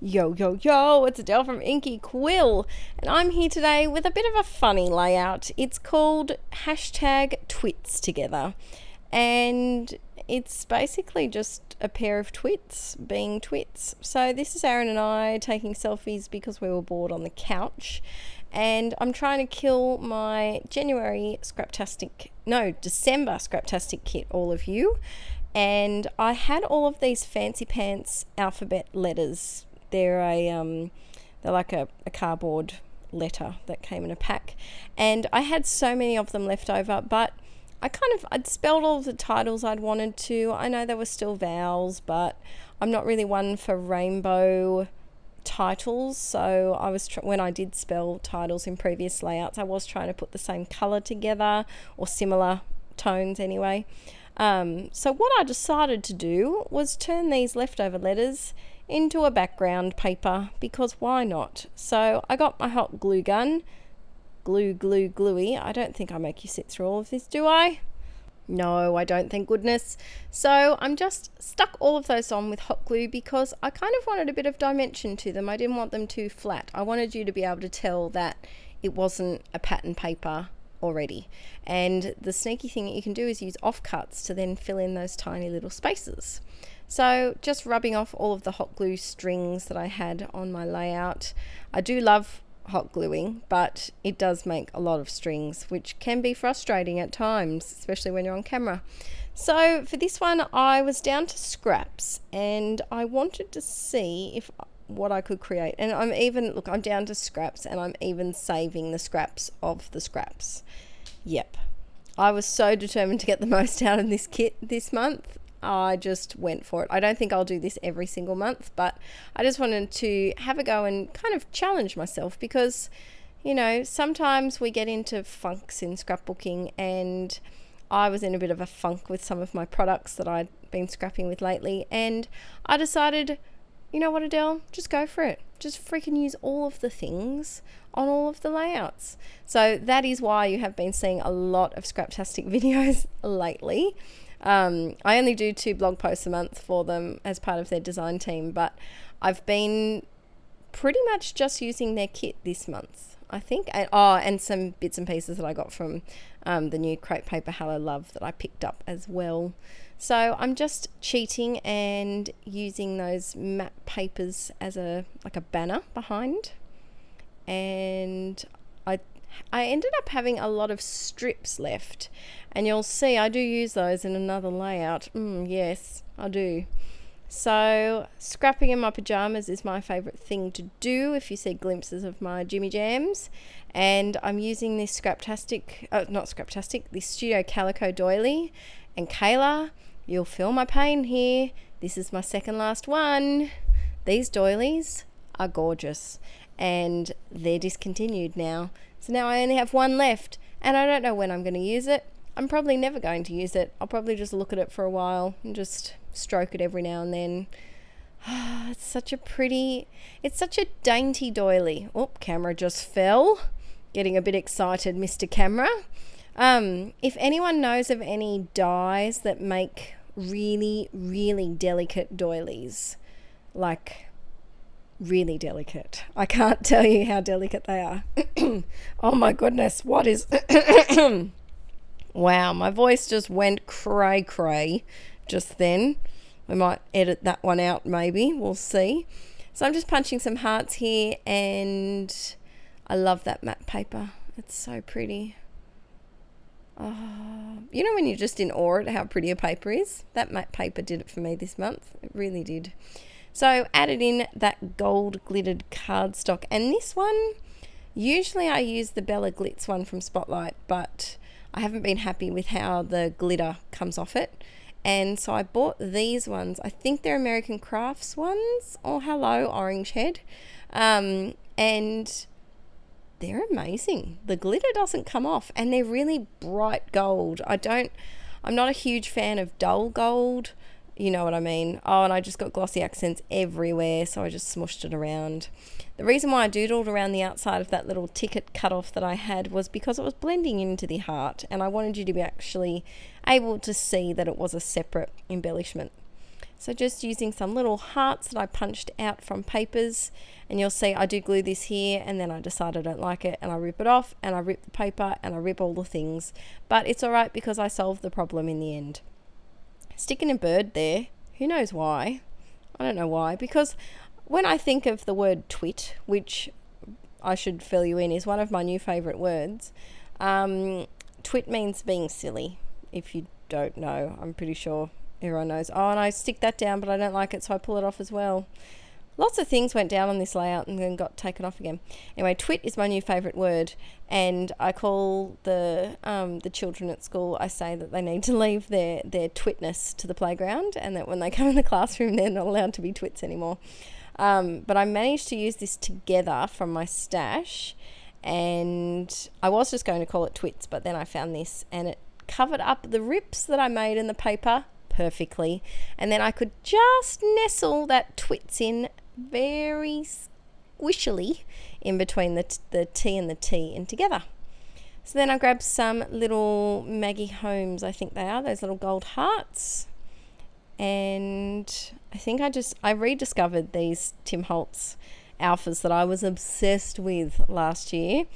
Yo, yo, yo, it's Adele from Inkie Quill, and I'm here today with a bit of a funny layout. It's called hashtag twits together, and it's basically just a pair of twits being twits. So this is Aaron and I taking selfies because we were bored on the couch, and I'm trying to kill my December Scraptastic kit, all of you. And I had all of these fancy pants alphabet letters. They're like a cardboard letter that came in a pack, and I had so many of them left over, but I'd spelled all of the titles I'd wanted to. I know there were still vowels, but I'm not really one for rainbow titles, so I was when I did spell titles in previous layouts, I was trying to put the same color together or similar tones anyway. So what I decided to do was turn these leftover letters into a background paper, because why not? So I got my hot glue gun, gluey. I don't think I make you sit through all of this, do I? No, I don't, thank goodness. So I'm just stuck all of those on with hot glue because I kind of wanted a bit of dimension to them. I didn't want them too flat. I wanted you to be able to tell that it wasn't a pattern paper already. And the sneaky thing that you can do is use offcuts to then fill in those tiny little spaces. So just rubbing off all of the hot glue strings that I had on my layout. I do love hot gluing, but it does make a lot of strings, which can be frustrating at times, especially when you're on camera. So for this one, I was down to scraps, and I wanted to see what I could create. And I'm down to scraps, and I'm even saving the scraps of the scraps. Yep. I was so determined to get the most out of this kit this month. I just went for it. I don't think I'll do this every single month, but I just wanted to have a go and kind of challenge myself, because, you know, sometimes we get into funks in scrapbooking, and I was in a bit of a funk with some of my products that I'd been scrapping with lately, and I decided, you know what, Adele, just go for it. Just freaking use all of the things on all of the layouts. So that is why you have been seeing a lot of Scraptastic videos lately. I only do 2 blog posts a month for them as part of their design team, but I've been pretty much just using their kit this month, I think. And some bits and pieces that I got from the new crepe paper Hello Love that I picked up as well. So I'm just cheating and using those matte papers as a banner behind, and I ended up having a lot of strips left, and you'll see I do use those in another layout. Yes, I do. So scrapping in my pajamas is my favourite thing to do if you see glimpses of my Jimmy Jams. And I'm using this this Studio Calico doily. And Kayla, you'll feel my pain here. This is my second last one. These doilies are gorgeous, and they're discontinued now. So now I only have one left, and I don't know when I'm going to use it. I'm probably never going to use it. I'll probably just look at it for a while and just stroke it every now and then. It's such a dainty doily. Oh, camera just fell. Getting a bit excited, Mr. Camera. If anyone knows of any dyes that make really, really delicate doilies, like really delicate. I can't tell you how delicate they are. Oh my goodness, what is... Wow, my voice just went cray just then. We might edit that one out maybe, we'll see. So I'm just punching some hearts here, and I love that matte paper. It's so pretty. Oh, you know when you're just in awe at how pretty a paper is? That matte paper did it for me this month. It really did. So added in that gold glittered cardstock, and this one, usually I use the Bella Glitz one from Spotlight, but I haven't been happy with how the glitter comes off it, and so I bought these ones. I think they're American Crafts ones. Oh, hello, Orange Head. And they're amazing. The glitter doesn't come off, and they're really bright gold. I'm not a huge fan of dull gold. You know what I mean. Oh, and I just got glossy accents everywhere, so I just smushed it around. The reason why I doodled around the outside of that little ticket cutoff that I had was because it was blending into the heart, and I wanted you to be actually able to see that it was a separate embellishment. So just using some little hearts that I punched out from papers, and you'll see I do glue this here, and then I decide I don't like it and I rip it off, and I rip the paper and I rip all the things, but it's alright because I solved the problem in the end. Sticking a bird there, who knows why? I don't know why, because when I think of the word twit, which I should fill you in is one of my new favourite words, twit means being silly. If you don't know, I'm pretty sure everyone knows. Oh, and I stick that down, but I don't like it, so I pull it off as well. Lots of things went down on this layout and then got taken off again. Anyway, twit is my new favourite word, and I call the children at school, I say that they need to leave their twitness to the playground, and that when they come in the classroom, they're not allowed to be twits anymore. But I managed to use this together from my stash, and I was just going to call it twits, but then I found this, and it covered up the rips that I made in the paper perfectly, and then I could just nestle that twits in very squishily in between the T and the T in together. So then I grabbed some little Maggie Holmes, I think they are, those little gold hearts, and I think I rediscovered these Tim Holtz alphas that I was obsessed with last year.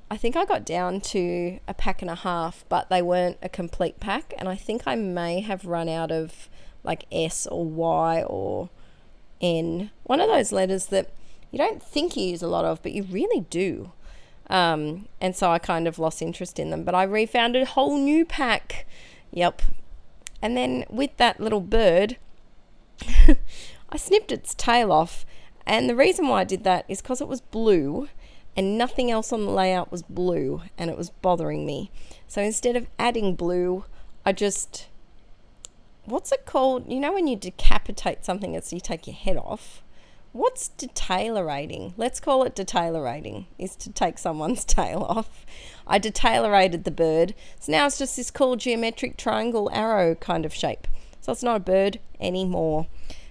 I think I got down to a pack and a half, but they weren't a complete pack, and I think I may have run out of like S or Y or N, one of those letters that you don't think you use a lot of, but you really do. And so I kind of lost interest in them, but I refound a whole new pack. Yep. And then with that little bird, I snipped its tail off, and the reason why I did that is because it was blue and nothing else on the layout was blue, and it was bothering me. So instead of adding blue, I just, what's it called? You know when you decapitate something, it's you take your head off. What's detailerating? Let's call it detailerating, is to take someone's tail off. I detailerated the bird. So now it's just this cool geometric triangle arrow kind of shape. So it's not a bird anymore.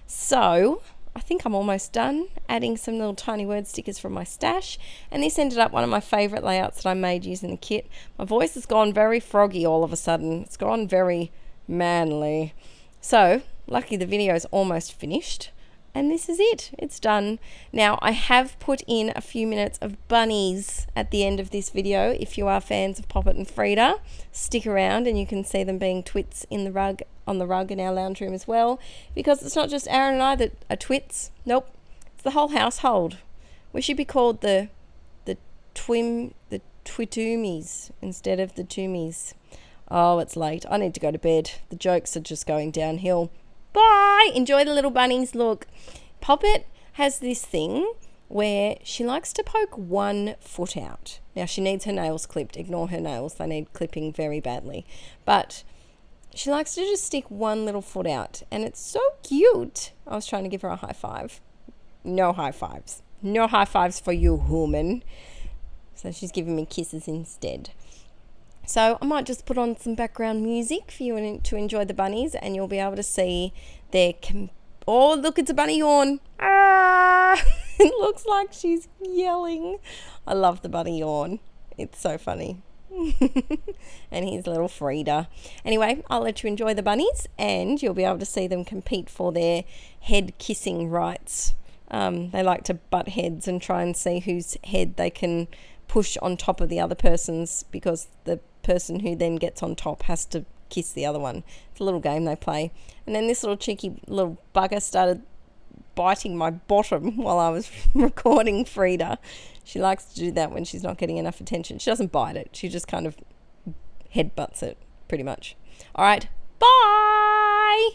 So I think I'm almost done adding some little tiny word stickers from my stash, and this ended up one of my favourite layouts that I made using the kit. My voice has gone very froggy all of a sudden. It's gone very manly. So lucky the video is almost finished, and this is it. It's done. Now I have put in a few minutes of bunnies at the end of this video. If you are fans of Poppet and Frida, stick around and you can see them being twits in the rug, on the rug in our lounge room as well, because it's not just Aaron and I that are twits. Nope, it's the whole household. We should be called the twitoomies instead of the toomies. Oh, it's late. I need to go to bed. The jokes are just going downhill. Bye! Enjoy the little bunnies. Look, Poppet has this thing where she likes to poke one foot out. Now, she needs her nails clipped. Ignore her nails. They need clipping very badly. But she likes to just stick one little foot out, and it's so cute. I was trying to give her a high five. No high fives. No high fives for you, human. So she's giving me kisses instead. So I might just put on some background music for you to enjoy the bunnies, and you'll be able to see their... oh, look, it's a bunny yawn. Ah! It looks like she's yelling. I love the bunny yawn. It's so funny. And here's little Frida. Anyway, I'll let you enjoy the bunnies, and you'll be able to see them compete for their head kissing rights. They like to butt heads and try and see whose head they can push on top of the other person's, because the person who then gets on top has to kiss the other one. It's a little game they play. And then this little cheeky little bugger started biting my bottom while I was recording Frida. She likes to do that when she's not getting enough attention. She doesn't bite it. She just kind of headbutts it, pretty much. All right. Bye!